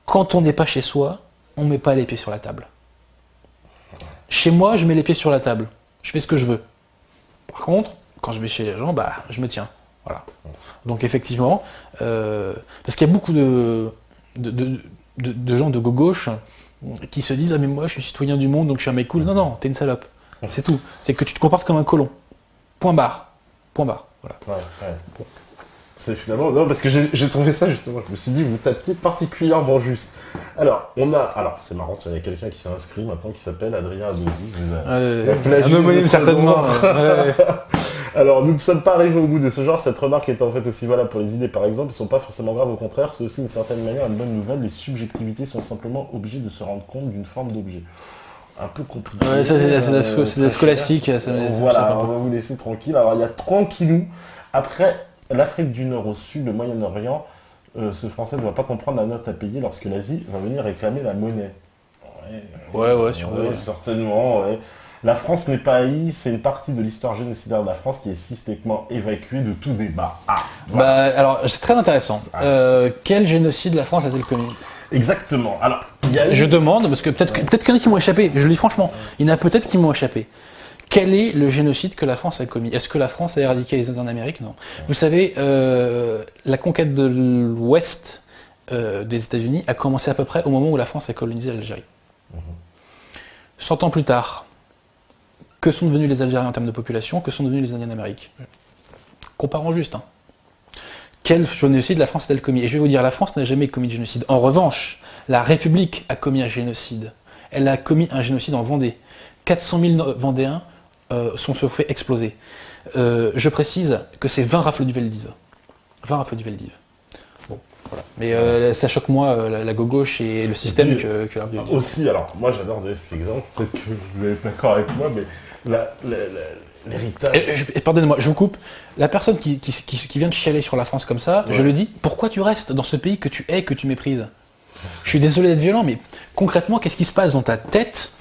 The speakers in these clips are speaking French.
quand on n'est pas chez soi, on ne met pas les pieds sur la table. Chez moi, je mets les pieds sur la table. Je fais ce que je veux. Par contre, quand je vais chez les gens, bah, je me tiens. Voilà. Donc effectivement, parce qu'il y a beaucoup de gens de gauche qui se disent « Ah mais moi je suis citoyen du monde, donc je suis un mec cool ». Non, non, t'es une salope. C'est tout. C'est que tu te comportes comme un colon. Point barre. Point barre. Voilà. Ouais. C'est finalement... Non, parce que j'ai trouvé ça justement. Je me suis dit, vous tapiez particulièrement juste. Alors, c'est marrant, il y a quelqu'un qui s'est inscrit maintenant qui s'appelle Adrien Adovi. Un homonyme certainement. Alors, nous ne sommes pas arrivés au bout de ce genre. Cette remarque est en fait aussi valable pour les idées, par exemple. Ils ne sont pas forcément graves, au contraire. C'est aussi d'une certaine manière une bonne nouvelle. Les subjectivités sont simplement obligées de se rendre compte d'une forme d'objet. Un peu compliqué. Ouais, ça c'est la scolastique. Voilà, on va vous laisser tranquille. Alors, il y a tranquillou. Après, l'Afrique du Nord au sud, le Moyen-Orient, ce Français ne doit pas comprendre la note à payer lorsque l'Asie va venir réclamer la monnaie. Ouais, sûrement. Certainement, ouais. La France n'est pas haïe, c'est une partie de l'histoire génocidaire de la France qui est systématiquement évacuée de tout débat. Voilà. Bah, alors, c'est très intéressant. Quel génocide la France a-t-elle commis? Exactement. Alors, je demande, parce que peut-être qu'il y en a qui m'ont échappé, je le dis franchement, il y en a peut-être qui m'ont échappé. Quel est le génocide que la France a commis? Est-ce que la France a éradiqué les Indiens en Amérique? Non. Vous savez, la conquête de l'Ouest des États-Unis a commencé à peu près au moment où la France a colonisé l'Algérie. 100 ans plus tard, que sont devenus les Algériens en termes de population? Que sont devenus les Indiens d'Amérique? Comparons juste. Quel génocide la France a-t-elle commis? Et je vais vous dire, la France n'a jamais commis de génocide. En revanche, la République a commis un génocide. Elle a commis un génocide en Vendée. 400 000 Vendéens se fait exploser. Je précise que c'est 20 rafles du Veldiv. 20 rafles du Veldiv. Bon, voilà. Mais ça choque moi, la gauche et le système que aussi, alors, moi j'adore donner cet exemple, peut-être que vous êtes d'accord avec moi, mais l'héritage... Pardonnez-moi, je vous coupe. La personne qui vient de chialer sur la France comme ça, je le dis, pourquoi tu restes dans ce pays que tu hais, que tu méprises? Je suis désolé d'être violent, mais concrètement, qu'est-ce qui se passe dans ta tête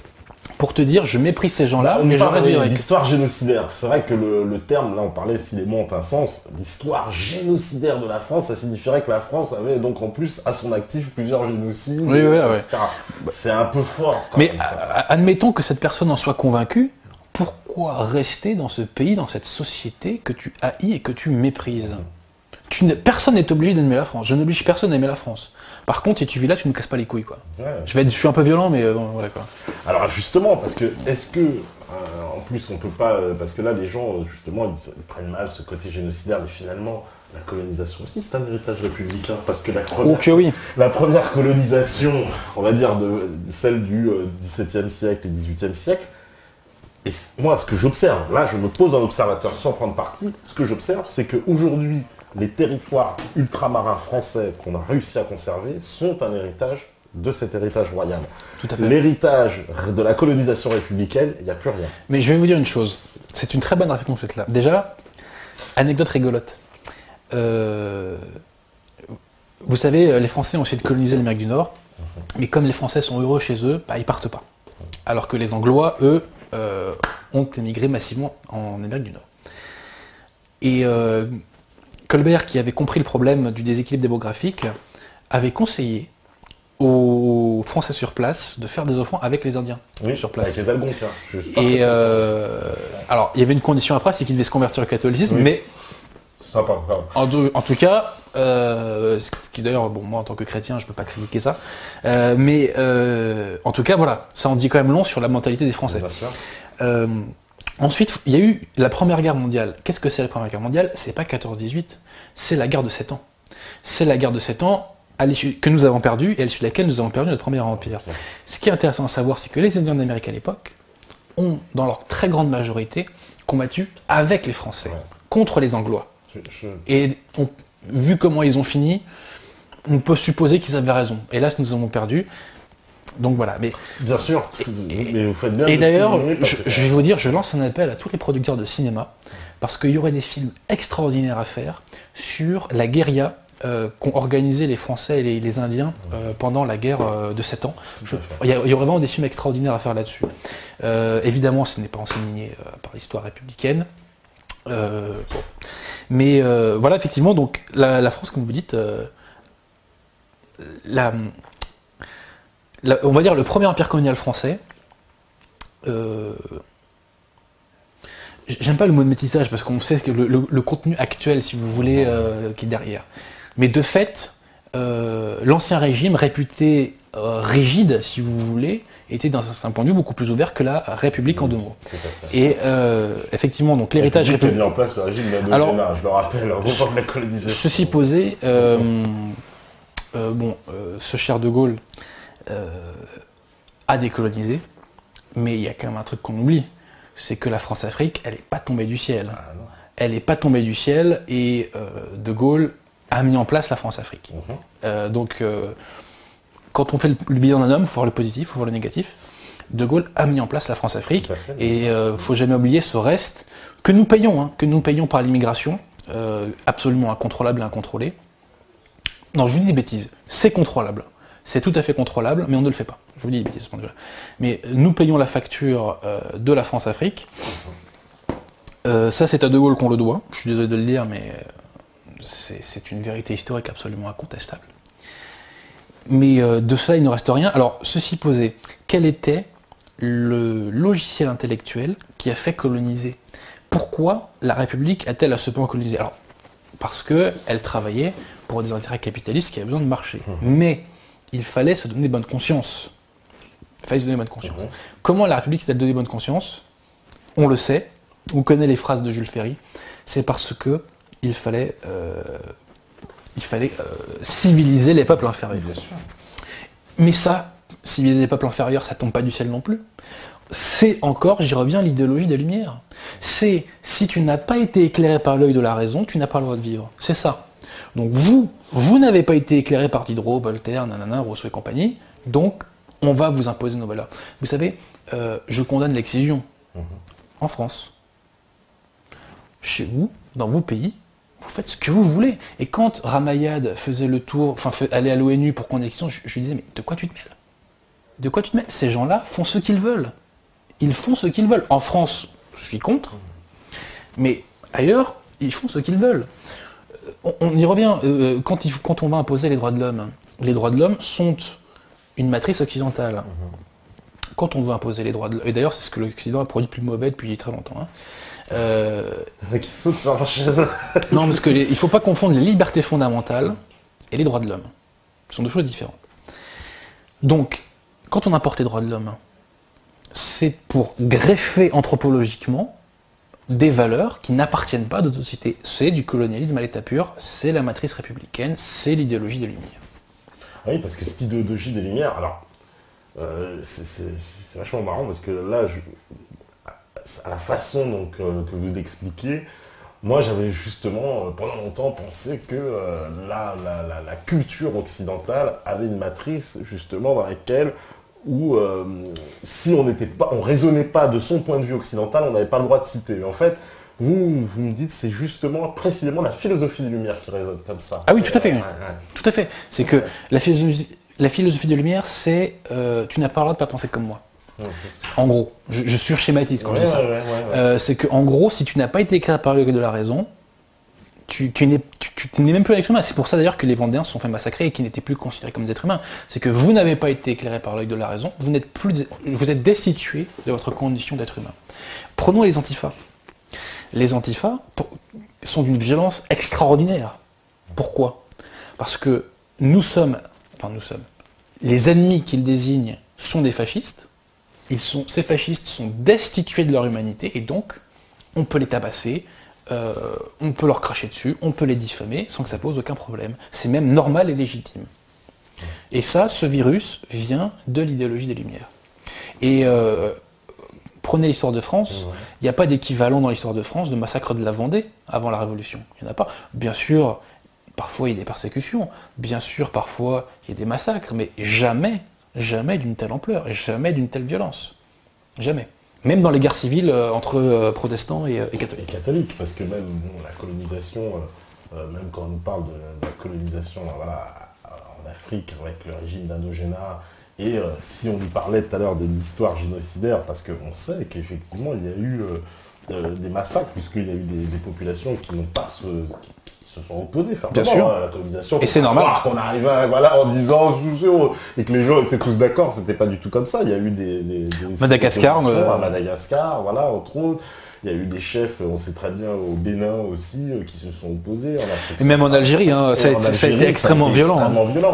pour te dire je méprise ces gens-là, mais je reste vivre avec. L'histoire génocidaire, c'est vrai que le terme, là on parlait si les mots ont un sens, l'histoire génocidaire de la France, ça signifierait que la France avait donc en plus à son actif plusieurs génocides, etc. C'est un peu fort. Mais admettons que cette personne en soit convaincue, pourquoi rester dans ce pays, dans cette société que tu haïs et que tu méprises? Personne n'est obligé d'aimer la France, je n'oblige personne à aimer la France. Par contre, si tu vis là, tu ne me casses pas les couilles, quoi. Ouais, je suis un peu violent, mais bon, voilà, quoi. Alors justement, parce que, est-ce que, en plus, on peut pas, parce que là, les gens, justement, ils prennent mal ce côté génocidaire, mais finalement, la colonisation aussi, c'est un héritage républicain, parce que la première colonisation, on va dire, celle du XVIIe siècle et XVIIIe siècle, et moi, ce que j'observe, là, je me pose en observateur sans prendre parti, ce que j'observe, c'est qu'aujourd'hui, les territoires ultramarins français qu'on a réussi à conserver sont un héritage de cet héritage royal. Tout à fait. L'héritage de la colonisation républicaine, il n'y a plus rien. Mais je vais vous dire une chose, c'est une très bonne réponse faite là. Déjà, anecdote rigolote. Vous savez, les Français ont essayé de coloniser l'Amérique du Nord, mais comme les Français sont heureux chez eux, bah, ils partent pas. Alors que les Anglois, eux, ont émigré massivement en Amérique du Nord. Et Colbert, qui avait compris le problème du déséquilibre démographique, avait conseillé aux Français sur place de faire des enfants avec les Indiens sur place. Avec les Algonquins. Et alors, il y avait une condition après, c'est qu'ils devaient se convertir au catholicisme, mais sympa. En tout cas, ce qui d'ailleurs, bon, moi en tant que chrétien, je peux pas critiquer ça, mais en tout cas, voilà, ça en dit quand même long sur la mentalité des Français. Ensuite, il y a eu la Première Guerre mondiale. Qu'est-ce que c'est la Première Guerre mondiale? C'est pas 14-18, c'est la guerre de 7 ans. C'est la guerre de 7 ans que nous avons perdue et à l'issue de laquelle nous avons perdu notre premier empire. Ce qui est intéressant à savoir, c'est que les Indiens d'Amérique à l'époque ont, dans leur très grande majorité, combattu avec les Français, contre les Anglois. Et vu comment ils ont fini, on peut supposer qu'ils avaient raison. Hélas, nous avons perdu. Donc voilà, mais... Bien sûr, mais vous faites bien. Et d'ailleurs, je vais vous dire, je lance un appel à tous les producteurs de cinéma, parce qu'il y aurait des films extraordinaires à faire sur la guérilla qu'ont organisé les Français et les Indiens pendant la guerre de 7 ans. Il y aurait vraiment des films extraordinaires à faire là-dessus. Évidemment, ce n'est pas enseigné par l'histoire républicaine. Mais voilà, effectivement, donc la France, comme vous dites, on va dire le premier empire colonial français, j'aime pas le mot de métissage parce qu'on sait que le contenu actuel, si vous voulez, qui est derrière. Mais de fait, l'ancien régime, réputé rigide, si vous voulez, était d'un certain point de vue beaucoup plus ouvert que la République en deux mots. Et effectivement, donc l'héritage républicain. Mis en place le régime d'Indochine, je le rappelle, au moment de la colonisation. Ceci posé, ce cher de Gaulle a décolonisé, mais il y a quand même un truc qu'on oublie, c'est que la France-Afrique, elle n'est pas tombée du ciel. Elle n'est pas tombée du ciel et de Gaulle a mis en place la France-Afrique. Quand on fait le bilan d'un homme, il faut voir le positif, il faut voir le négatif. De Gaulle a mis en place la France-Afrique et il ne faut jamais oublier ce reste que nous payons par l'immigration, absolument incontrôlable et incontrôlée. Non, je vous dis des bêtises, c'est contrôlable. C'est tout à fait contrôlable, mais on ne le fait pas. Je vous dis des bêtises à ce point de vue-là. Mais nous payons la facture de la France-Afrique. Ça, c'est à De Gaulle qu'on le doit. Je suis désolé de le dire, mais c'est une vérité historique absolument incontestable. Mais de cela, il ne reste rien. Alors, ceci posé, quel était le logiciel intellectuel qui a fait coloniser? Pourquoi la République a-t-elle à ce point colonisé? Alors, parce qu'elle travaillait pour des intérêts capitalistes qui avaient besoin de marcher. Mais il fallait se donner bonne conscience. Comment la République s'est-elle donné bonne conscience? On le sait, on connaît les phrases de Jules Ferry, c'est parce que il fallait civiliser les peuples inférieurs. Bien sûr. Mais ça, civiliser les peuples inférieurs, ça tombe pas du ciel non plus. C'est encore, j'y reviens, l'idéologie des Lumières. C'est, si tu n'as pas été éclairé par l'œil de la raison, tu n'as pas le droit de vivre. C'est ça. Donc vous n'avez pas été éclairé par Diderot, Voltaire, nanana, Rousseau et compagnie, donc on va vous imposer nos valeurs. Vous savez, je condamne l'excision en France. Chez vous, dans vos pays, vous faites ce que vous voulez. Et quand Ramayad faisait le tour, allait à l'ONU pour qu'on ait l'excision, je lui disais, mais de quoi tu te mêles? De quoi tu te mêles? Ces gens-là font ce qu'ils veulent. Ils font ce qu'ils veulent. En France, je suis contre, mais ailleurs, ils font ce qu'ils veulent. On y revient, quand on va imposer les droits de l'homme sont une matrice occidentale. Quand on veut imposer les droits de l'homme, et d'ailleurs c'est ce que l'Occident a produit de plus mauvais depuis très longtemps. Qui saute sur la chaise. Non, parce qu'il ne faut pas confondre les libertés fondamentales et les droits de l'homme. Ce sont deux choses différentes. Donc, quand on importe les droits de l'homme, c'est pour greffer anthropologiquement des valeurs qui n'appartiennent pas à d'autres sociétés. C'est du colonialisme à l'état pur, c'est la matrice républicaine, c'est l'idéologie des Lumières. Oui, parce que cette idéologie des Lumières, alors, c'est vachement marrant parce que là, à la façon donc, que vous l'expliquez, moi j'avais justement pendant longtemps pensé que la culture occidentale avait une matrice justement dans laquelle si on raisonnait pas de son point de vue occidental, on n'avait pas le droit de citer. Mais en fait, vous me dites c'est justement précisément la philosophie des Lumières qui résonne comme ça. Ah oui, tout à fait. Tout à fait. C'est que la philosophie des Lumières, c'est tu n'as pas le droit de pas penser comme moi. En gros, je surschématise quand je dis ça. C'est qu'en gros, si tu n'as pas été éclairé par l'œil de la raison, tu n'es même plus un être humain. C'est pour ça d'ailleurs que les Vendéens se sont fait massacrer et qu'ils n'étaient plus considérés comme des êtres humains. C'est que vous n'avez pas été éclairé par l'œil de la raison, vous êtes destitué de votre condition d'être humain. Prenons les antifas. Les antifas sont d'une violence extraordinaire. Pourquoi? Parce que les ennemis qu'ils désignent sont des fascistes. Ces fascistes sont destitués de leur humanité et donc on peut les tabasser, on peut leur cracher dessus, on peut les diffamer sans que ça pose aucun problème. C'est même normal et légitime. Et ça, ce virus vient de l'idéologie des Lumières. Et prenez l'histoire de France, il n'y a pas d'équivalent dans l'histoire de France de massacre de la Vendée avant la Révolution. Il n'y en a pas. Bien sûr, parfois il y a des persécutions, bien sûr, parfois il y a des massacres, mais jamais d'une telle ampleur, jamais d'une telle violence. Jamais. Même dans les guerres civiles entre protestants et catholiques. Catholiques, parce que même la colonisation, même quand on nous parle de la colonisation en Afrique avec le régime d'Indochine, et si on nous parlait tout à l'heure de l'histoire génocidaire, parce qu'on sait qu'effectivement il y a eu des massacres, puisqu'il y a eu des populations qui n'ont pas se sont opposés bien sûr. À la colonisation. Et c'est normal. Qu'on arrivait en disant et que les gens étaient tous d'accord, c'était pas du tout comme ça. Il y a eu des Madagascar, à Madagascar, voilà, entre autres. Il y a eu des chefs, on sait très bien, au Bénin aussi, qui se sont opposés. Et même en Algérie, hein, ça a été extrêmement violent.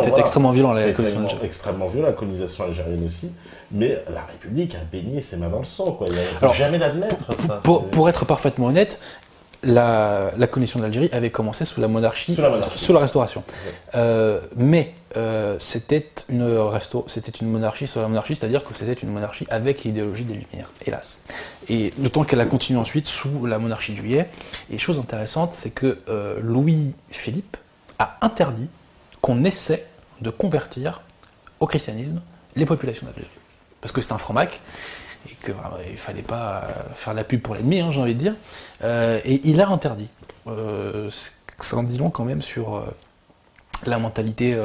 C'était extrêmement violent, la colonisation algérienne. Extrêmement violent, la colonisation algérienne aussi. Mais la République a baigné ses mains dans le sang, quoi. Il ne faut jamais l'admettre, ça. Pour être parfaitement honnête, la colonisation de l'Algérie avait commencé sous la monarchie, sous la Restauration. Mais c'était une monarchie sous la monarchie, c'est-à-dire que c'était une monarchie avec l'idéologie des Lumières, hélas. Et d'autant qu'elle a continué ensuite sous la monarchie de Juillet. Et chose intéressante, c'est que Louis-Philippe a interdit qu'on essaie de convertir au christianisme les populations d'Algérie. Parce que c'est un franc-mac, et qu'il ne fallait pas faire la pub pour l'ennemi, hein, j'ai envie de dire. Et il a interdit. Ça en dit long quand même sur la mentalité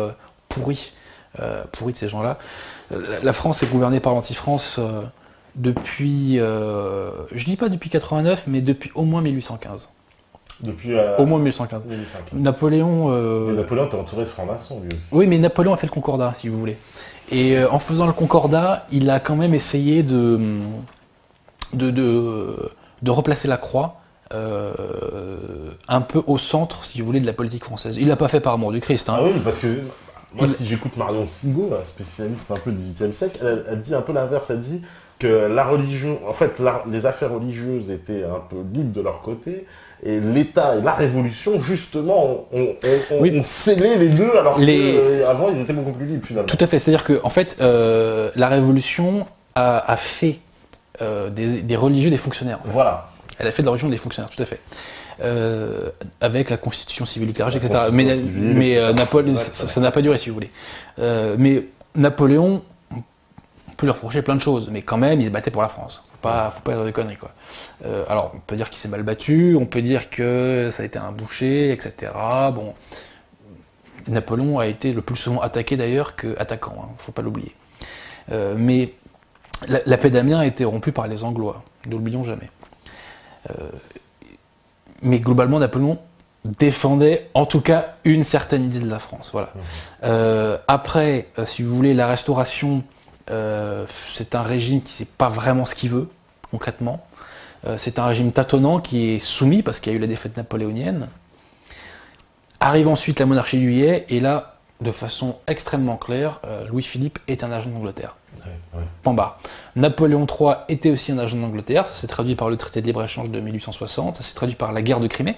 pourrie de ces gens-là. La France est gouvernée par l'anti-France depuis, je dis pas depuis 89, mais depuis au moins 1815. Au moins 1815. Napoléon... Napoléon était entouré de francs-maçons, lui aussi. Oui, mais Napoléon a fait le Concordat, si vous voulez. Et en faisant le Concordat, il a quand même essayé de replacer la croix un peu au centre, si vous voulez, de la politique française. Il l'a pas fait par amour du Christ. Hein. Ah oui, parce que moi, si j'écoute Marion Sigaud, spécialiste un peu du XVIIIe siècle, elle dit un peu l'inverse. Elle dit que la religion, en fait, les affaires religieuses étaient un peu libres de leur qu'État et l'État et la Révolution, justement, ont scellé les deux, alors qu'avant, ils étaient beaucoup plus libres, finalement. Tout à fait. C'est-à-dire que, en fait, la Révolution a fait des religieux des fonctionnaires. Voilà. Elle a fait de la religion des fonctionnaires, tout à fait. Avec la constitution civile du clergé, etc. Mais Napoléon, ça n'a pas duré, si vous voulez. Mais Napoléon, on peut lui reprocher plein de choses, mais quand même, il se battait pour la France. Faut pas dire des conneries, quoi. Alors, on peut dire qu'il s'est mal battu, on peut dire que ça a été un boucher, etc. Bon, Napoléon a été le plus souvent attaqué d'ailleurs qu'attaquant, hein, faut pas l'oublier. Mais la paix d'Amiens a été rompue par les Anglois, ne l'oublions jamais. Mais globalement, Napoléon défendait en tout cas une certaine idée de la France. Voilà. Après, si vous voulez, la Restauration, c'est un régime qui ne sait pas vraiment ce qu'il veut, concrètement. C'est un régime tâtonnant qui est soumis parce qu'il y a eu la défaite napoléonienne. Arrive ensuite la monarchie de Juillet, et là, de façon extrêmement claire, Louis-Philippe est un agent d'Angleterre. Point barre. Napoléon III était aussi un agent d'Angleterre, ça s'est traduit par le traité de libre-échange de 1860, ça s'est traduit par la guerre de Crimée.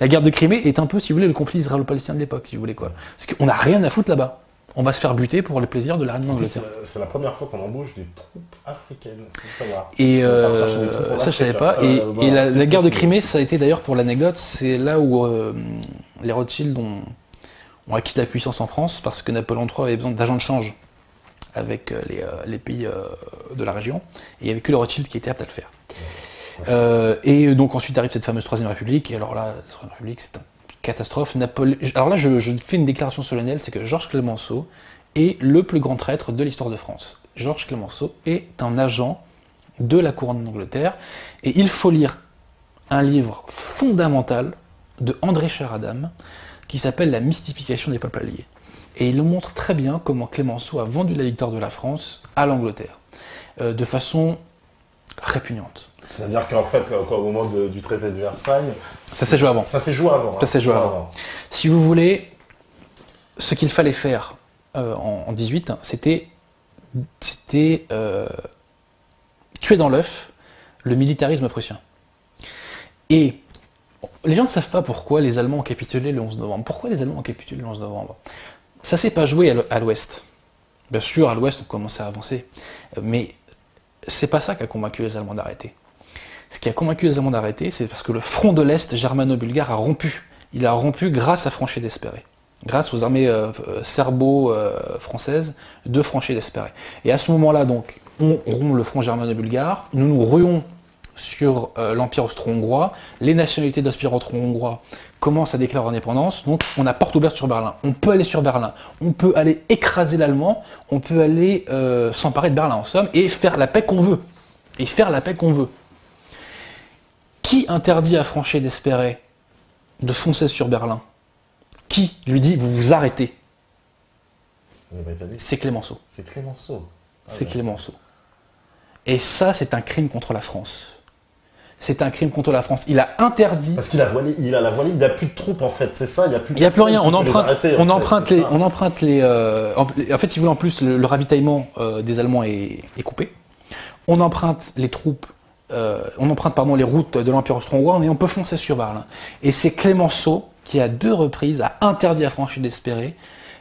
La guerre de Crimée est un peu, si vous voulez, le conflit israélo-palestinien de l'époque, si vous voulez, quoi. Parce qu'on n'a rien à foutre là-bas. On va se faire buter pour le plaisir de la reine d'Angleterre. C'est la première fois qu'on embauche des troupes africaines, faut savoir. Et ça, je savais pas. Et la guerre de Crimée, ça a été d'ailleurs, pour l'anecdote, c'est là où les Rothschild ont acquis de la puissance en France, parce que Napoléon III avait besoin d'agents de change avec les pays de la région, et il n'y avait que les Rothschild qui étaient aptes à le faire. Et donc ensuite arrive cette fameuse Troisième République, et alors là, la Troisième République, c'est une catastrophe. Alors là, je fais une déclaration solennelle, c'est que Georges Clemenceau est le plus grand traître de l'histoire de France. Georges Clemenceau est un agent de la couronne d'Angleterre, et il faut lire un livre fondamental de André Charadam, qui s'appelle « La mystification des peuples alliés ». Et il montre très bien comment Clemenceau a vendu la victoire de la France à l'Angleterre, de façon répugnante. C'est-à-dire qu'en fait, au moment du traité de Versailles... Ça s'est joué avant. Ça s'est joué avant. Ça s'est joué avant. Si vous voulez, ce qu'il fallait faire en 18, c'était tuer dans l'œuf le militarisme prussien. Et les gens ne savent pas pourquoi les Allemands ont capitulé le 11 novembre. Pourquoi les Allemands ont capitulé le 11 novembre? Ça s'est pas joué à l'ouest. Bien sûr, à l'ouest, on commençait à avancer. Mais c'est pas ça qui a convaincu les Allemands d'arrêter. Ce qui a convaincu les Allemands d'arrêter, c'est parce que le front de l'Est germano-bulgare a rompu. Il a rompu grâce à Franchet d'Espéré. Grâce aux armées serbo-françaises de Franchet d'Espéré. Et à ce moment-là, donc, on rompt le front germano-bulgare, nous nous ruons sur l'Empire austro-hongrois, les nationalités d'Empire austro-hongrois commencent à déclarer leur indépendance, donc on a porte ouverte sur Berlin. On peut aller sur Berlin, on peut aller écraser l'Allemand, on peut aller s'emparer de Berlin en somme, et faire la paix qu'on veut. Qui interdit à Franchet d'Espéré de foncer sur Berlin, qui lui dit vous vous arrêtez? C'est Clémenceau. C'est Clémenceau. C'est Clémenceau. Et ça, c'est un crime contre la France. C'est un crime contre la France. Il a interdit... Parce qu'il a voilé, il a la voilée, il n'y a plus de troupes en fait, c'est ça, il n'y a plus de... Il n'y a plus rien, on emprunte les... En fait, si vous voulez, en plus, le ravitaillement des Allemands est coupé. On emprunte les troupes, les routes de l'Empire austro-hongrois et on peut foncer sur Berlin. Et c'est Clémenceau qui, à 2 reprises, a interdit à Franchi d'Espérer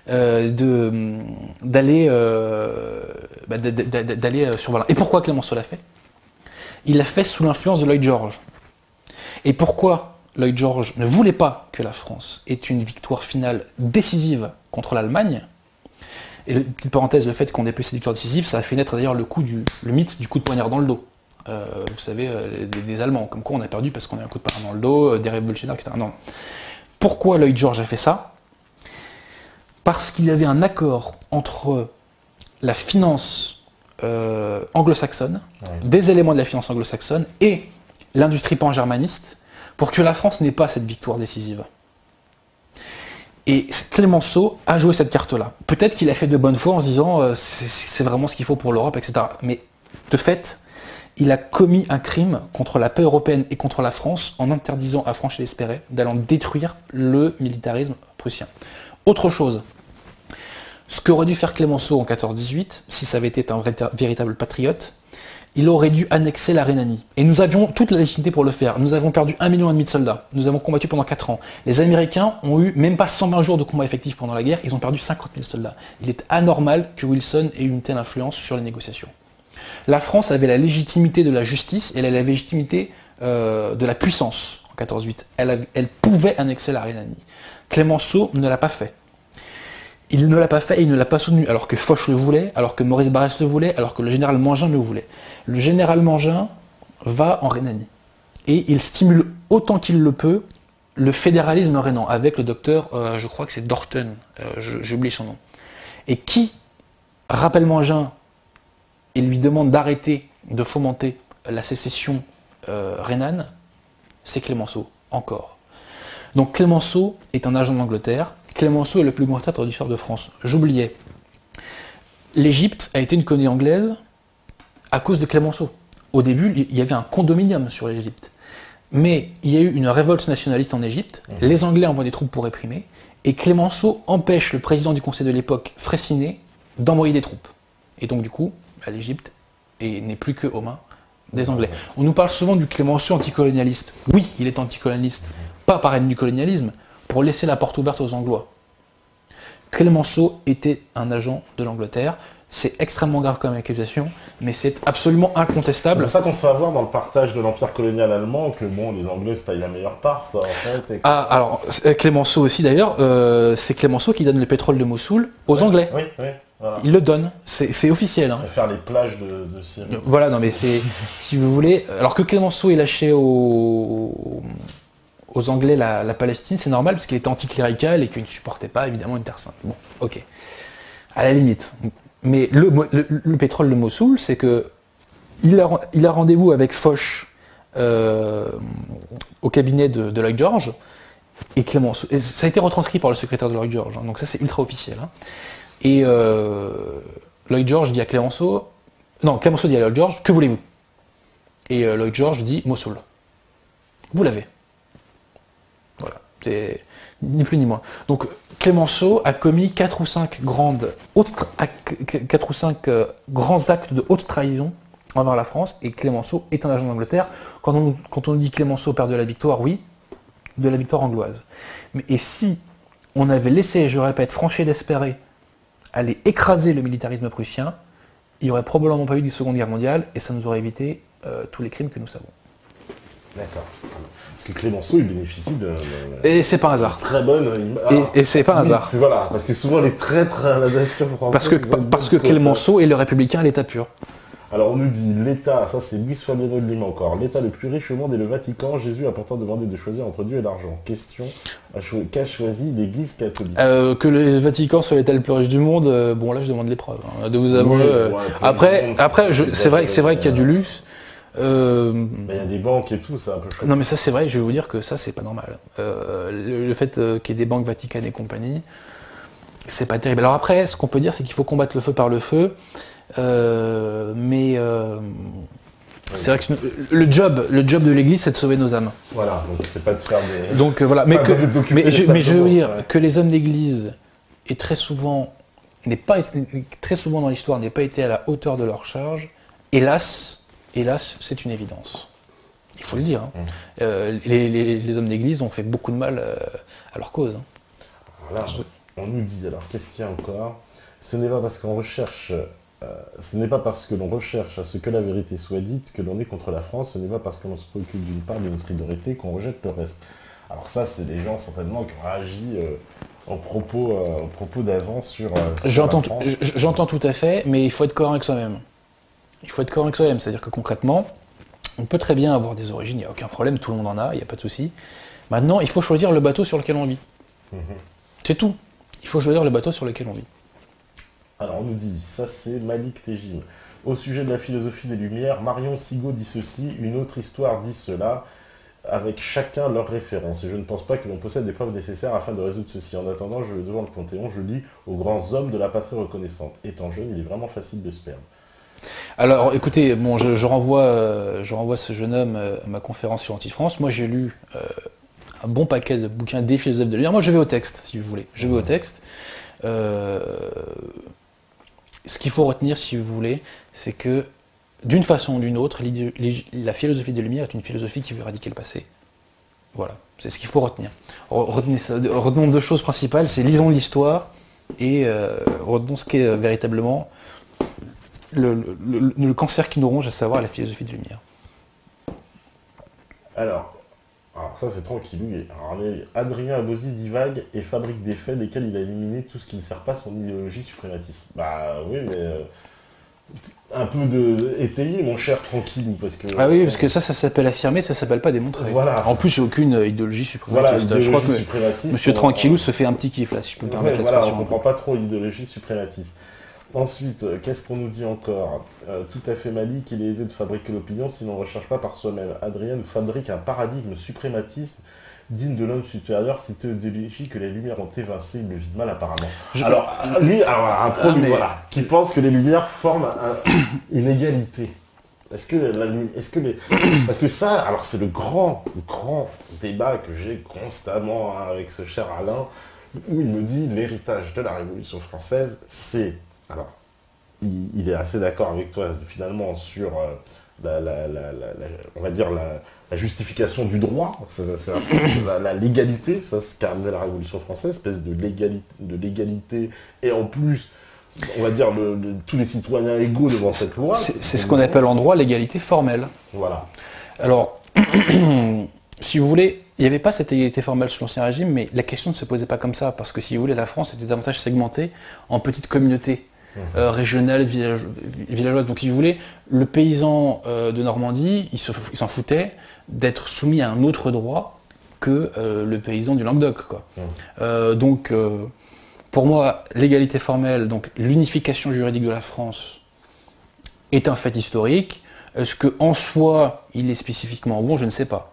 d'aller sur Berlin. Et pourquoi Clémenceau l'a fait? Il l'a fait sous l'influence de Lloyd George. Et pourquoi Lloyd George ne voulait pas que la France ait une victoire finale décisive contre l'Allemagne? Et petite parenthèse, le fait qu'on ait pu cette victoire décisive, ça a fait naître d'ailleurs le mythe du coup de poignard dans le dos. Vous savez, des Allemands, comme quoi on a perdu parce qu'on a un coup de poignard dans le dos, des révolutionnaires, etc. Non. Pourquoi Lloyd George a fait ça? Parce qu'il y avait un accord entre la finance anglo-saxonne, des éléments de la finance anglo-saxonne et l'industrie pan-germaniste pour que la France n'ait pas cette victoire décisive. Et Clémenceau a joué cette carte-là. Peut-être qu'il a fait de bonne foi en se disant c'est vraiment ce qu'il faut pour l'Europe, etc. Mais de fait, il a commis un crime contre la paix européenne et contre la France en interdisant à Franchi d'Espérer d'aller détruire le militarisme prussien. Autre chose, ce qu'aurait dû faire Clémenceau en 14-18, si ça avait été un véritable patriote, il aurait dû annexer la Rhénanie. Et nous avions toute la légitimité pour le faire. Nous avons perdu 1,5 million de soldats. Nous avons combattu pendant 4 ans. Les Américains ont eu même pas 120 jours de combat effectif pendant la guerre. Ils ont perdu 50 000 soldats. Il est anormal que Wilson ait eu une telle influence sur les négociations. La France avait la légitimité de la justice et elle avait la légitimité de la puissance en 14-18. Elle pouvait annexer la Rhénanie. Clémenceau ne l'a pas fait. Il ne l'a pas fait et il ne l'a pas soutenu, alors que Foch le voulait, alors que Maurice Barrès le voulait, alors que le général Mangin le voulait. Le général Mangin va en Rhénanie et il stimule autant qu'il le peut le fédéralisme rhénan avec le docteur, je crois que c'est Dorten, j'oublie son nom, et qui rappelle Mangin et lui demande d'arrêter de fomenter la sécession rhénane, c'est Clémenceau, encore. Donc Clémenceau est un agent d'Angleterre. Clémenceau est le plus grand théâtre de l'histoire de France. J'oubliais. L'Égypte a été une colonie anglaise à cause de Clémenceau. Au début, il y avait un condominium sur l'Égypte. Mais il y a eu une révolte nationaliste en Égypte, les Anglais envoient des troupes pour réprimer, et Clémenceau empêche le président du conseil de l'époque, Freycinet, d'envoyer des troupes. Et donc du coup, l'Égypte n'est plus que aux mains des Anglais. On nous parle souvent du Clémenceau anticolonialiste. Oui, il est anticolonialiste, pas par haine du colonialisme, pour laisser la porte ouverte aux Anglois. Clémenceau était un agent de l'Angleterre. C'est extrêmement grave comme accusation, mais c'est absolument incontestable. C'est pour ça qu'on se fait avoir dans le partage de l'empire colonial allemand que bon, les Anglais se taillent la meilleure part, quoi, en fait. Etc. Ah, alors, Clémenceau aussi d'ailleurs, c'est Clémenceau qui donne le pétrole de Mossoul aux Anglais. Oui, oui. Voilà. Il le donne, c'est officiel. Hein. Faire les plages de Syrie. Voilà, non mais c'est, si vous voulez, alors que Clémenceau ait lâché aux Anglais la Palestine, c'est normal parce qu'il était anticlérical et qu'il ne supportait pas évidemment une terre sainte. Bon, ok, à la limite. Mais le pétrole de Mossoul, c'est que il a rendez-vous avec Foch au cabinet de Lloyd George et Clémenceau. Et ça a été retranscrit par le secrétaire de Lloyd George, hein, donc ça c'est ultra officiel. Hein. Et Lloyd George dit à Clémenceau, non, Clémenceau dit à Lloyd George, que voulez-vous? Et Lloyd George dit Mossoul. Vous l'avez. Voilà, c'est ni plus ni moins. Donc Clémenceau a commis 4 ou 5 grands actes de haute trahison envers la France, et Clémenceau est un agent d'Angleterre. Quand on dit Clémenceau perd de la victoire, oui, de la victoire angloise. Mais et si on avait laissé, je répète, Franchi d'Espérer aller écraser le militarisme prussien, il n'y aurait probablement pas eu de Seconde Guerre mondiale, et ça nous aurait évité tous les crimes que nous savons. D'accord. Parce que Clémenceau, il bénéficie de... Et c'est pas un hasard. Très bonne... Et c'est pas un hasard. Voilà, parce que souvent les traîtres à la nation française... Parce que Clémenceau est le républicain à l'état pur. Alors on nous dit, l'État, ça c'est Luis Fabiano de Lima encore, l'État le plus riche au monde est le Vatican, Jésus a pourtant demandé de choisir entre Dieu et l'argent. Question, qu'a choisi l'Église catholique? Que le Vatican soit l'État le plus riche du monde, bon là je demande l'épreuve, hein, de vous avouer. Oui, ouais, après c'est vrai qu'il y a du luxe. Il y a des banques et tout, c'est un peu chaud. Non mais ça c'est vrai, je vais vous dire que ça c'est pas normal. Le fait qu'il y ait des banques Vatican et compagnie, c'est pas terrible. Alors après, ce qu'on peut dire, c'est qu'il faut combattre le feu par le feu, c'est vrai que le job de l'Église, c'est de sauver nos âmes. Voilà, donc c'est pas de faire des... Donc voilà, mais je veux dire que les hommes d'Église aient très souvent dans l'histoire n'aient pas été à la hauteur de leur charge, hélas, c'est une évidence. Il faut le dire. Hein. Les hommes d'Église ont fait beaucoup de mal à leur cause. Hein. Voilà, on nous dit, alors qu'est-ce qu'il y a encore? Ce n'est pas parce qu'on recherche... ce n'est pas parce que l'on recherche à ce que la vérité soit dite que l'on est contre la France, ce n'est pas parce que l'on se préoccupe d'une part de notre identité qu'on rejette le reste. Alors ça, c'est des gens certainement qui ont réagi en propos d'avant sur J'entends tout à fait, mais il faut être cohérent avec soi-même. Il faut être cohérent avec soi-même, c'est-à-dire que concrètement, on peut très bien avoir des origines, il n'y a aucun problème, tout le monde en a, il n'y a pas de souci. Maintenant, il faut choisir le bateau sur lequel on vit. C'est tout. Il faut choisir le bateau sur lequel on vit. Alors on nous dit, ça c'est Malik Tejim. Au sujet de la philosophie des Lumières, Marion Sigaud dit ceci, une autre histoire dit cela, avec chacun leur référence. Et je ne pense pas que l'on possède des preuves nécessaires afin de résoudre ceci. En attendant, je vais devant le Panthéon, je lis aux grands hommes de la patrie reconnaissante. Étant jeune, il est vraiment facile de se perdre. Alors écoutez, bon, je renvoie ce jeune homme à ma conférence sur Anti-France. Moi j'ai lu un bon paquet de bouquins des philosophes de Lumière. Moi je vais au texte, si vous voulez. Je vais au texte. Ce qu'il faut retenir, si vous voulez, c'est que, d'une façon ou d'une autre, la philosophie des Lumières est une philosophie qui veut éradiquer le passé. Voilà, c'est ce qu'il faut retenir. Retenons deux choses principales, c'est lisons l'histoire et retenons ce qu'est véritablement le cancer qui nous ronge, à savoir la philosophie des Lumières. Alors ça c'est tranquille. Adrien Abosi divague et fabrique des faits desquels il a éliminé tout ce qui ne sert pas son idéologie suprématiste. Bah oui, mais un peu de étayer, mon cher, tranquille, parce que... Ah oui, parce que ça s'appelle affirmer, ça s'appelle pas démontrer. Voilà. En plus, j'ai aucune idéologie suprématiste. Voilà, je crois que Monsieur Tranquillou se fait un petit kiff là, si je peux me permettre l'expression. Voilà, on comprend pas trop l'idéologie suprématiste. Ensuite, qu'est-ce qu'on nous dit encore? Tout à fait Malik, il est aisé de fabriquer l'opinion si l'on ne recherche pas par soi-même. Adrien nous fabrique un paradigme suprématiste digne de l'homme supérieur, cette idéologie que les Lumières ont évincé, il le vit mal apparemment. Un premier, voilà, qui pense que les Lumières forment une égalité. Parce que ça, alors c'est le grand débat que j'ai constamment avec ce cher Alain, où il me dit l'héritage de la Révolution française, c'est... Alors, il est assez d'accord avec toi, finalement, sur on va dire la justification du droit, la légalité, ça c'est qu'a amené la Révolution française, espèce de légalité, et en plus, on va dire, tous les citoyens égaux devant cette loi. C'est ce qu'on appelle en droit l'égalité formelle. Voilà. Alors, si vous voulez, il n'y avait pas cette égalité formelle sous l'Ancien Régime, mais la question ne se posait pas comme ça, parce que si vous voulez, la France était davantage segmentée en petites communautés régionales, villageoises. Donc si vous voulez, le paysan de Normandie, il s'en foutait d'être soumis à un autre droit que le paysan du Languedoc, quoi. Donc, pour moi, l'égalité formelle, donc l'unification juridique de la France, est un fait historique. Est-ce qu'en soi, il est spécifiquement bon? Je ne sais pas.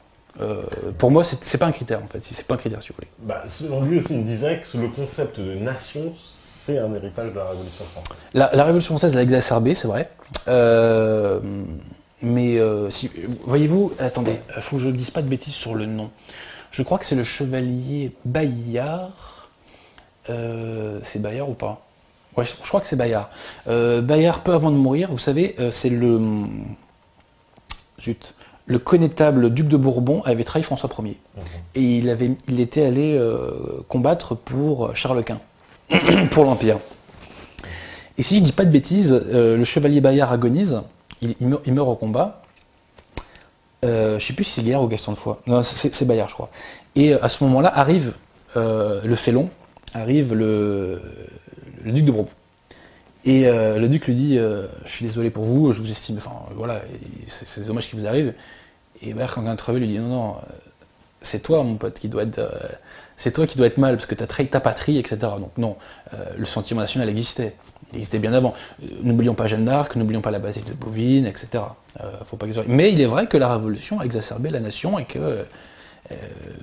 Pour moi, c'est pas un critère, en fait. C'est pas un critère, si vous voulez. Bah, selon lui aussi, il disait que le concept de nation, c'est un héritage de la Révolution française. La Révolution française l'a exacerbé, c'est vrai. Si, voyez-vous, attendez, il faut que je ne dise pas de bêtises sur le nom. Je crois que c'est le chevalier Bayard. C'est Bayard ou pas? Ouais, je crois que c'est Bayard. Bayard, peu avant de mourir, vous savez, c'est le... Zut. Le connétable duc de Bourbon avait trahi François Ier. Et il était allé combattre pour Charles Quint, pour l'Empire. Et si je dis pas de bêtises, le chevalier Bayard agonise, il meurt au combat. Je sais plus si c'est Gaillard ou Gaston de Foix. Non, c'est Bayard, je crois. Et à ce moment-là arrive le félon, arrive le duc de Bourbon. Et le duc lui dit je suis désolé pour vous, je vous estime, enfin voilà, c'est des hommages qui vous arrivent. Et Bayard, quand il vient de crever, lui dit non, c'est toi mon pote qui doit être c'est toi qui dois être mal parce que t'as trahi ta patrie, etc. Donc non, le sentiment national existait. Il existait bien avant. N'oublions pas Jeanne d'Arc, n'oublions pas la bataille de Bouvines, etc. Faut pas exagérer. Mais il est vrai que la Révolution a exacerbé la nation et que...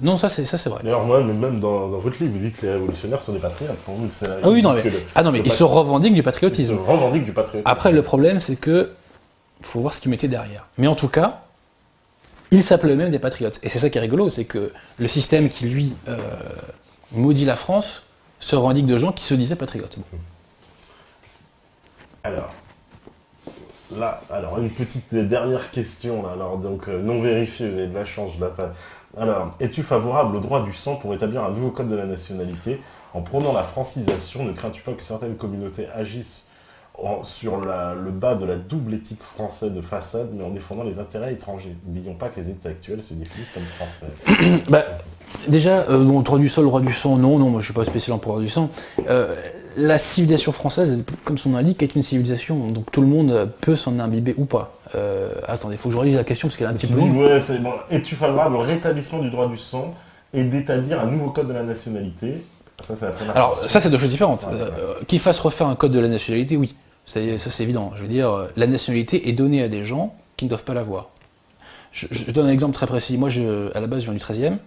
non, ça c'est vrai. D'ailleurs, moi, même dans votre livre, vous dites que les révolutionnaires sont des patriotes. Pour vous, ah oui, non, mais ils se revendiquent du patriotisme. Ils se revendiquent du patriotisme. Après, le problème, c'est que il faut voir ce qu'ils mettaient derrière. Mais en tout cas, ils s'appelaient eux-mêmes des patriotes. Et c'est ça qui est rigolo, c'est que le système qui, lui, maudit la France, se revendique de gens qui se disaient patriotes. Alors, une petite dernière question, là. Alors, donc, non vérifiée, vous avez de la chance, je la passe. Alors, es-tu favorable au droit du sang pour établir un nouveau code de la nationalité? En prônant la francisation, ne crains-tu pas que certaines communautés agissent sur le bas de la double éthique française de façade, mais en défendant les intérêts étrangers? N'oublions pas que les États actuels se définissent comme français. Déjà, droit du sol, droit du sang, non, moi je suis pas spécialement pour droit du sang. La civilisation française, comme son nom l'indique, est une civilisation, donc tout le monde peut s'en imbiber ou pas. Attendez, il faut que je relise la question parce qu'elle est un petit peu longue. Ouais, c'est bon. Es-tu favorable au rétablissement du droit du sang et d'établir un nouveau code de la nationalité? Ça, c'est la première Alors, question. ça, c'est deux choses différentes. Qu'il fasse refaire un code de la nationalité, oui. Ça, c'est évident. Je veux dire, la nationalité est donnée à des gens qui ne doivent pas l'avoir. Je donne un exemple très précis. Moi, à la base, je viens du 13e.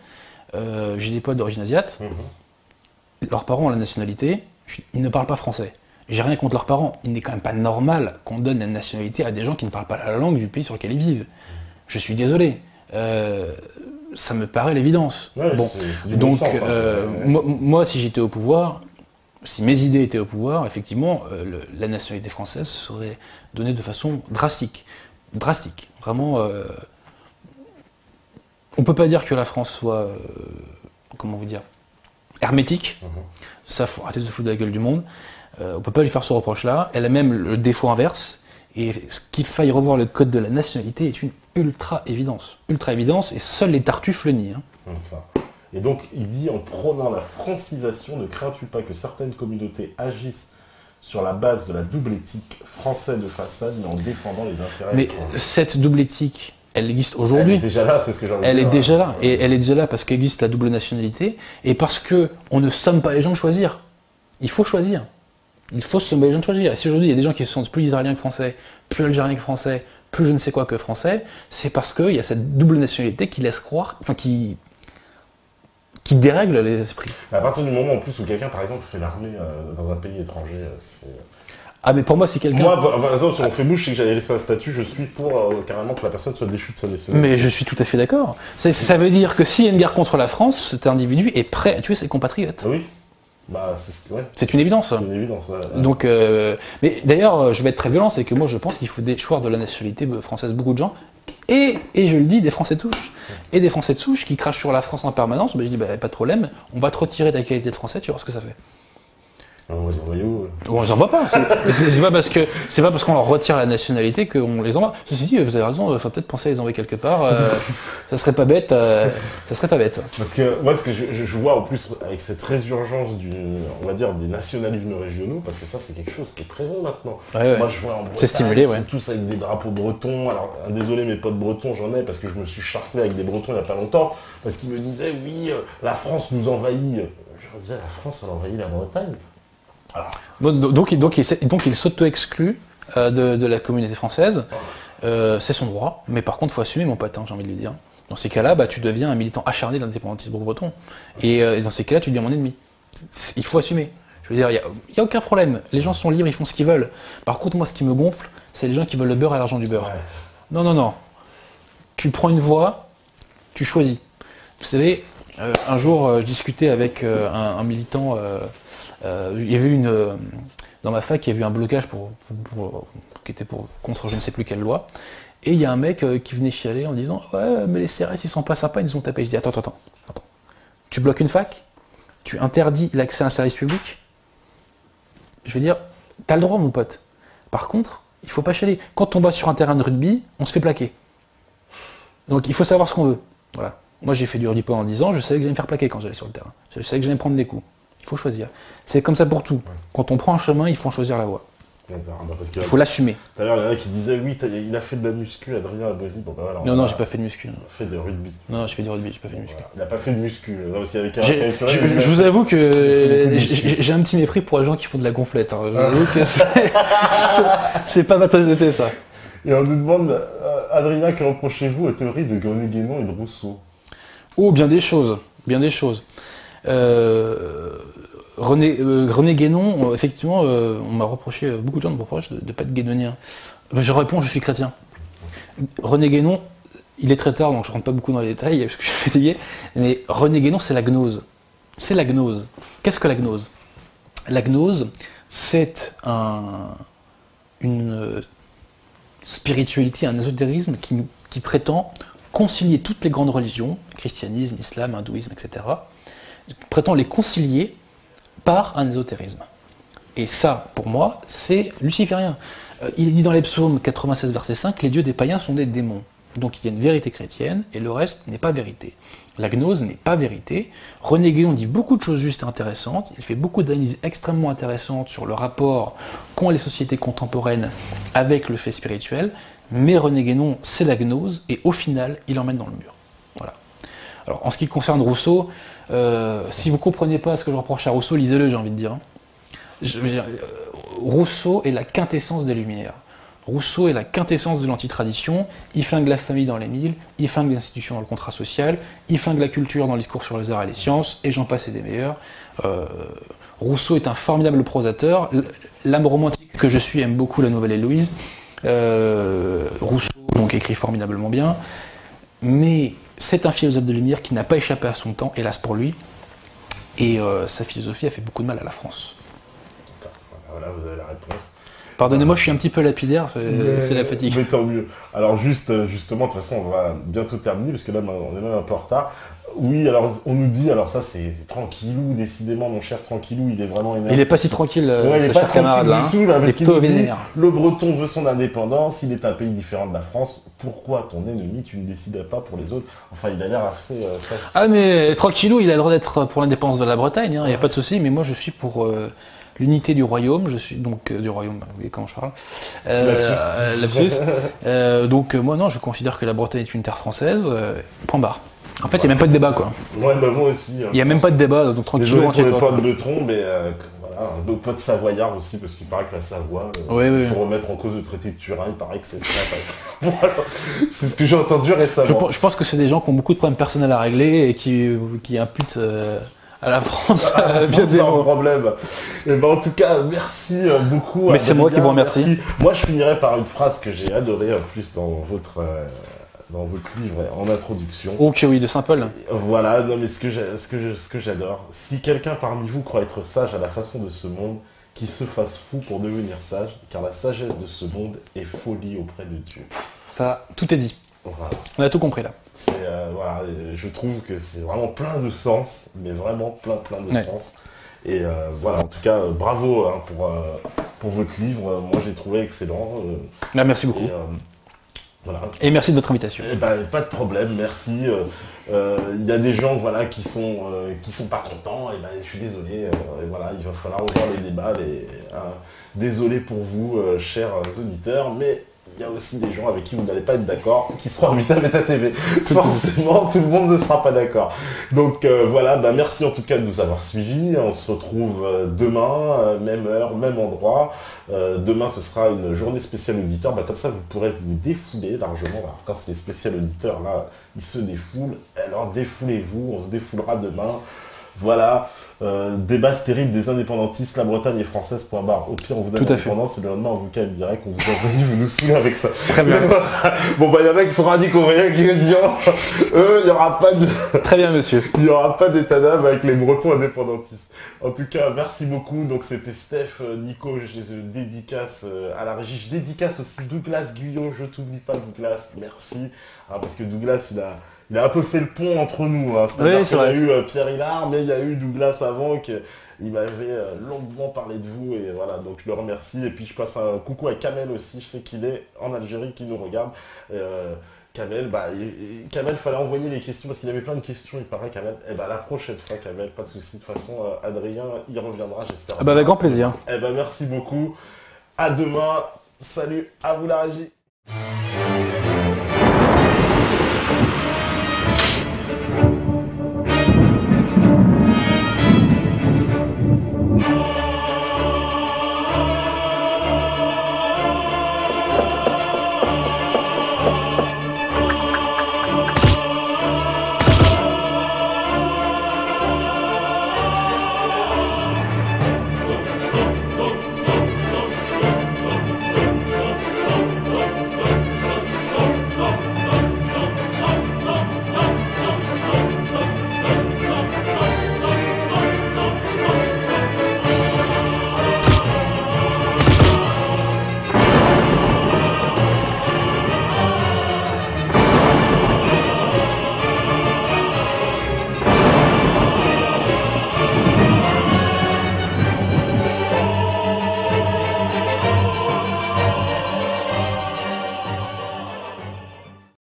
J'ai des potes d'origine asiate. Leurs parents ont la nationalité. Ils ne parlent pas français. J'ai rien contre leurs parents. Il n'est quand même pas normal qu'on donne la nationalité à des gens qui ne parlent pas la langue du pays sur lequel ils vivent. Je suis désolé. Ça me paraît l'évidence. Ouais, bon, donc, moi, si j'étais au pouvoir, si mes idées étaient au pouvoir, effectivement, la nationalité française serait donnée de façon drastique. Drastique. Vraiment, on ne peut pas dire que la France soit, comment vous dire, hermétique. Ça, il faut arrêter de se foutre de la gueule du monde. On ne peut pas lui faire ce reproche-là. Elle a même le défaut inverse. Et qu'il faille revoir le code de la nationalité est une ultra-évidence. Ultra-évidence, et seuls les tartuffes le nient. Et donc, il dit, en prônant la francisation, ne crains-tu pas que certaines communautés agissent sur la base de la double éthique française de façade, mais en défendant les intérêts étrangers? Cette double éthique, elle existe aujourd'hui. Elle est déjà là, c'est ce que j'ai envie de dire. Elle est déjà là. Et elle est déjà là parce qu'existe la double nationalité, et parce qu'on ne somme pas les gens de choisir. Il faut choisir. Il faut se sommer les gens de choisir. Et si aujourd'hui il y a des gens qui se sentent plus israéliens que français, plus algériens que français, plus je ne sais quoi que français, c'est parce qu'il y a cette double nationalité qui laisse croire, enfin qui dérègle les esprits. À partir du moment en plus où quelqu'un, par exemple, fait l'armée dans un pays étranger, c'est... Ah mais pour moi, si quelqu'un... Moi, par exemple, si on fait bouche, c'est que j'avais laissé un statut, je suis pour carrément que la personne soit déchue de sa nationalité. Mais je suis tout à fait d'accord. Ça veut dire que s'il y a une guerre contre la France, cet individu est prêt à tuer ses compatriotes. Oui. C'est une évidence. C'est une évidence, ouais. Donc, mais d'ailleurs, je vais être très violent, c'est que moi je pense qu'il faut déchoir de la nationalité française beaucoup de gens, et je le dis, des Français de souche. Et des Français de souche qui crachent sur la France en permanence, je dis, pas de problème, on va te retirer ta qualité de Français, tu vas voir ce que ça fait. On va les envoyer où? On les envoie pas. C'est pas parce qu'on leur retire la nationalité qu'on les envoie. Ceci dit, vous avez raison, il faut peut-être penser à les envoyer quelque part. Ça serait pas bête. Ça serait pas bête. Parce que moi, ce que je vois en plus avec cette résurgence on va dire, des nationalismes régionaux, parce que ça, c'est quelque chose qui est présent maintenant. Ouais. Moi, je vois en Bretagne, c'est stimulé, ouais. Tous avec des drapeaux bretons. Alors, désolé, mes potes bretons, j'en ai parce que je me suis charclé avec des bretons il n'y a pas longtemps, parce qu'ils me disaient, oui, la France nous envahit. Je leur disais, la France, elle envahit la Bretagne. Donc il s'auto-exclut de la communauté française. C'est son droit, mais par contre, il faut assumer, mon pote, j'ai envie de lui dire. Dans ces cas-là, tu deviens un militant acharné de l'indépendantisme breton. Et dans ces cas-là, tu deviens mon ennemi. Il faut assumer. Je veux dire, il n'y a aucun problème. Les gens sont libres, ils font ce qu'ils veulent. Par contre, moi, ce qui me gonfle, c'est les gens qui veulent le beurre et l'argent du beurre. Ouais. Non. Tu prends une voie, tu choisis. Vous savez, un jour, je discutais avec un militant... il y avait dans ma fac, il y avait eu un blocage qui était contre je ne sais plus quelle loi. Et il y a un mec qui venait chialer en disant « Ouais, mais les CRS, ils sont pas sympas, ils nous ont tapé. » Je dis « Attends. Tu bloques une fac? Tu interdis l'accès à un service public? Je veux dire, t'as le droit, mon pote. Par contre, il faut pas chialer. Quand on va sur un terrain de rugby, on se fait plaquer. Donc il faut savoir ce qu'on veut. Voilà. Moi, j'ai fait du rugby pendant 10 ans, je savais que j'allais me faire plaquer quand j'allais sur le terrain. Je savais que j'allais me prendre des coups. Il faut choisir. C'est comme ça pour tout. Quand on prend un chemin, il faut choisir la voie. Il faut l'assumer. Tout à l'heure, il y en a qui disaient, oui, il a fait de la muscu, Adrien Abosi. Bon, bah, voilà, non, j'ai pas fait de muscu. Il a fait de rugby. Non, je fais du rugby, j'ai pas fait de muscu. Voilà. Il n'a pas fait de muscu. Non, parce qu'il y avait je vous avoue que j'ai un petit mépris pour les gens qui font de la gonflette. Hein. J'avoue que c'est pas ma tasse de thé, ça. Et on nous demande, Adrien, que reprochez-vous aux théories de René-Guénon et de Rousseau? Oh, bien des choses. Bien des choses. René Guénon, effectivement, on m'a reproché, beaucoup de gens me reprochent de ne pas être guénonien. Je réponds, je suis chrétien. René Guénon, il est très tard, donc je ne rentre pas beaucoup dans les détails, parce que je suis fatigué, mais René Guénon, c'est la gnose. C'est la gnose. Qu'est-ce que la gnose? La gnose, c'est une spiritualité, un ésotérisme qui prétend concilier toutes les grandes religions, christianisme, islam, hindouisme, etc., prétend les concilier par un ésotérisme. Et ça, pour moi, c'est luciférien. Il dit dans les psaumes 96, verset 5, les dieux des païens sont des démons. Donc il y a une vérité chrétienne, et le reste n'est pas vérité. La gnose n'est pas vérité. René Guénon dit beaucoup de choses justes et intéressantes, il fait beaucoup d'analyses extrêmement intéressantes sur le rapport qu'ont les sociétés contemporaines avec le fait spirituel, mais René Guénon, c'est la gnose, et au final, il emmène dans le mur. Voilà. Alors, en ce qui concerne Rousseau, si vous ne comprenez pas ce que je reproche à Rousseau, lisez-le, j'ai envie de dire. Rousseau est la quintessence des Lumières. Rousseau est la quintessence de l'antitradition. Il flingue la famille dans les mille, il flingue l'institution dans le contrat social, il flingue la culture dans le discours sur les arts et les sciences, et j'en passe et des meilleurs. Rousseau est un formidable prosateur. L'âme romantique que je suis aime beaucoup la Nouvelle Héloïse. Rousseau donc écrit formidablement bien, mais c'est un philosophe de lumière qui n'a pas échappé à son temps, hélas pour lui, et sa philosophie a fait beaucoup de mal à la France. Voilà, vous avez la réponse. Pardonnez-moi, je suis un petit peu lapidaire, c'est la fatigue. Mais tant mieux. Alors justement, de toute façon, on va bientôt terminer, parce que là, on est même un peu en retard. Oui, alors on nous dit, alors ça c'est tranquillou, décidément mon cher tranquillou, il est vraiment énervé. Il est pas si tranquille, il est pas cher camarade là. Du tout, là, parce qu'il nous dit, le Breton veut son indépendance, il est un pays différent de la France, pourquoi ton ennemi, tu ne décides pas pour les autres? Enfin, il a l'air assez... Ah mais tranquillou, il a le droit d'être pour l'indépendance de la Bretagne, il n'y a pas de souci, mais moi je suis pour... l'unité du royaume, je suis donc du royaume, vous voyez comment je parle, lapsus. Donc moi non, je considère que la Bretagne est une terre française, point barre. En fait, il n'y a même pas de débat, quoi. Ouais, bah moi aussi. Il n'y a même pas de débat, donc tranquille. Désolé pour les potes de Tron, mais voilà, nos potes savoyards aussi, parce qu'il paraît que la Savoie, il faut remettre en cause le traité de Turin, il paraît que c'est ça. Voilà. C'est ce que j'ai entendu récemment. Je pense que c'est des gens qui ont beaucoup de problèmes personnels à régler et qui imputent... à la France, bien c'est un problème. Et ben en tout cas, merci beaucoup. Mais c'est moi qui vous remercie. Moi, je finirai par une phrase que j'ai adorée en plus dans votre livre en introduction. Ok, oui, de Saint-Paul. Voilà, non mais ce que j'adore. Si quelqu'un parmi vous croit être sage à la façon de ce monde, qu'il se fasse fou pour devenir sage, car la sagesse de ce monde est folie auprès de Dieu. Ça, tout est dit. Voilà. On a tout compris là. Voilà, je trouve que c'est vraiment plein de sens, mais vraiment plein de sens. Et voilà, en tout cas, bravo hein, pour votre livre. Moi, j'ai trouvé excellent. Merci beaucoup. Voilà. Et merci de votre invitation. Pas de problème, merci. Il y a des gens voilà, qui sont pas contents, et je suis désolé. Et voilà, il va falloir revoir les débats. Désolé pour vous, chers auditeurs, mais il y a aussi des gens avec qui vous n'allez pas être d'accord, qui seront invités à Beta TV. Forcément, tout le monde ne sera pas d'accord. Donc voilà, merci en tout cas de nous avoir suivis. On se retrouve demain, même heure, même endroit. Demain, ce sera une journée spéciale auditeur. Comme ça, vous pourrez vous défouler largement. Alors, quand c'est les spéciales auditeurs, là, ils se défoulent. Alors, défoulez-vous. On se défoulera demain. Voilà. Débat stérile des indépendantistes, la Bretagne est française, point barre. Au pire, on vous donne l'indépendance et le lendemain, on vous calme direct, on vous envoie, vous nous saoulez avec ça. Très bien. Bon, il y en a qui sont radicaux, qui diront, il n'y aura pas de... Très bien, monsieur. Il n'y aura pas d'état d'âme avec les Bretons indépendantistes. En tout cas, merci beaucoup. Donc, c'était Steph, Nico, je les dédicace à la régie. Je dédicace aussi Douglas Guyot, je t'oublie pas, Douglas, merci. Parce que Douglas, il a un peu fait le pont entre nous. C'est-à-dire qu'il y a eu Pierre Hillard, mais il y a eu Douglas avant, il m'avait longuement parlé de vous, et voilà, donc je le remercie. Et puis je passe un coucou à Kamel aussi, je sais qu'il est en Algérie, qu'il nous regarde. Kamel, Kamel, fallait envoyer les questions, parce qu'il avait plein de questions, il paraît, Kamel. La prochaine fois, Kamel, pas de souci. De toute façon, Adrien, il reviendra, j'espère. Avec grand plaisir. Merci beaucoup. À demain. Salut, à vous la régie.